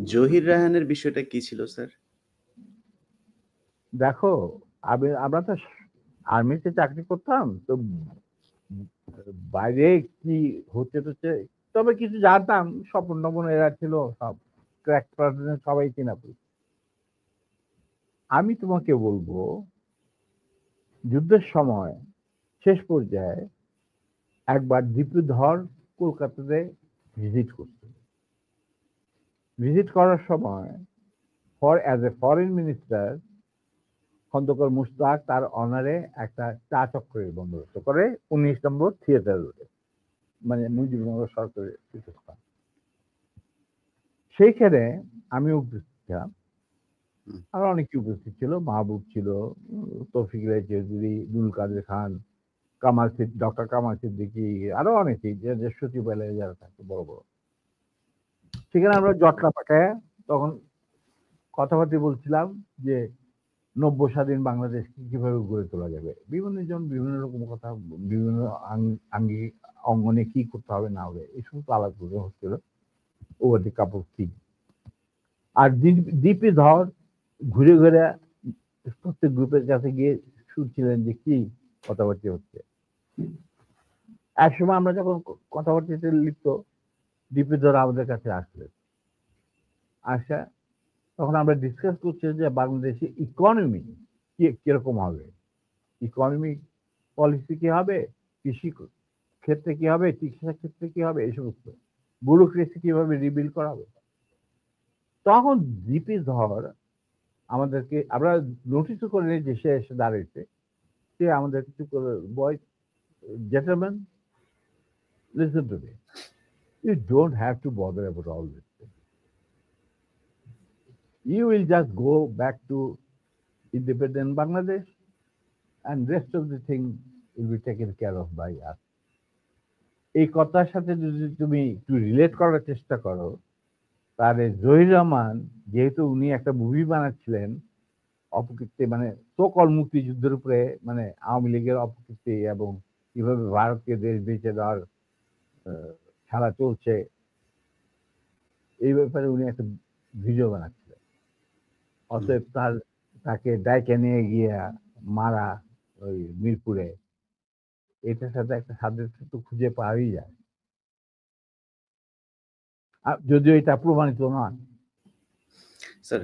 জহির রায়হানের বিষয়টা কি ছিল স্যার? দেখো, আমরা তো আর্মিতে চাকরি করতাম তো বাইরে কি হচ্ছে তবে কিছু জানতাম। স্বপন টপন এরা ছিল সব ক্র্যাক সবাই চেনা পরিচিত। আমি তোমাকে বলবো যুদ্ধের সময় শেষ পর্যায়ে একবার দীপুধর কলকাতাতে ভিজিট করছে। ভিজিট করার সময় as a foreign minister Khondakar Mushtaq তার অনারে একটা চা চক্রের বন্দোবস্ত করে ১৯ নম্বর থিয়েটার রোডে, মানে মুজিবনগর সরকারের পীঠস্থান। সেইখানে আমি উপস্থিত ছিলাম, আরো অনেকে উপস্থিত ছিল। মাহবুব ছিল, তৌফিক রায় চৌধুরী, দুল কাদের খান, ডক্টর কামাল সিদ্দিকী, আরো অনেকেই যে সচিবালয়ে যারা থাকতো বড় বড়। সেখানে আমরা জটলা পাকায় তখন কথাবার্তা বলছিলাম যে নব্য স্বাধীন বাংলাদেশকে কিভাবে গড়ে তোলা যাবে। বিভিন্ন জন বিভিন্ন রকম কথা, বিভিন্ন আঙ্গিক অঙ্গনে কি করতে হবে না হবে এই সমস্ত আলাপ হচ্ছিল ওভার দি কাপ অফ টি। আর দীপে ধর ঘুরে ঘুরে প্রত্যেক গ্রুপের কাছে গিয়ে শুনছিলেন যে কি কথাবার্তা হচ্ছে। এক সময় আমরা যখন কথাবার্তাতে লিপ্ত, দীপে ধর আমাদের কাছে আসলেন। আসা তখন আমরা ডিসকাস করছি যে বাংলাদেশে ইকোনমি কিরকম হবে, ইকোনমিক পলিসি কি হবে, কৃষি ক্ষেত্রে কি হবে, চিকিৎসা ক্ষেত্রে কি হবে, এই সমস্ত ব্যুরোক্রেসি কিভাবে রিবিল্ড করা হবে। তখন জিপি ধর আমাদেরকে, আমরা নোটিসও করে নিই যে সে এসে দাঁড়িয়েছে, সে আমাদের কিছু করে, বয় gentlemen, listen to me. You don't have to bother about all this thing. You will just go back to independent Bangladesh and rest of the thing will be taken care of by us. এই কথার সাথে যদি তুমি একটু relate করার চেষ্টা করো, তাহলে জহির রহমান, যেহেতু উনি একটা মুভি বানাচ্ছিলেন অপকীর্তি, মানে সকল মুক্তিযুদ্ধের উপরে, মানে আওয়ামী লীগের অপকীর্তি এবং কিভাবে ভারতকে দেশ বেঁচে দেওয়ার খেলা চলছে, এই ব্যাপারে উনি একটা ভিডিও বানাচ্ছিলেন। অতএব তাকে ডাইকে নিয়ে গিয়ে মারা ওই মিরপুরে, এটার সাথে একটা সাদৃশ্য তো খুঁজে পাওয়াই যায়, যদিও এটা প্রমাণিত নয় স্যার।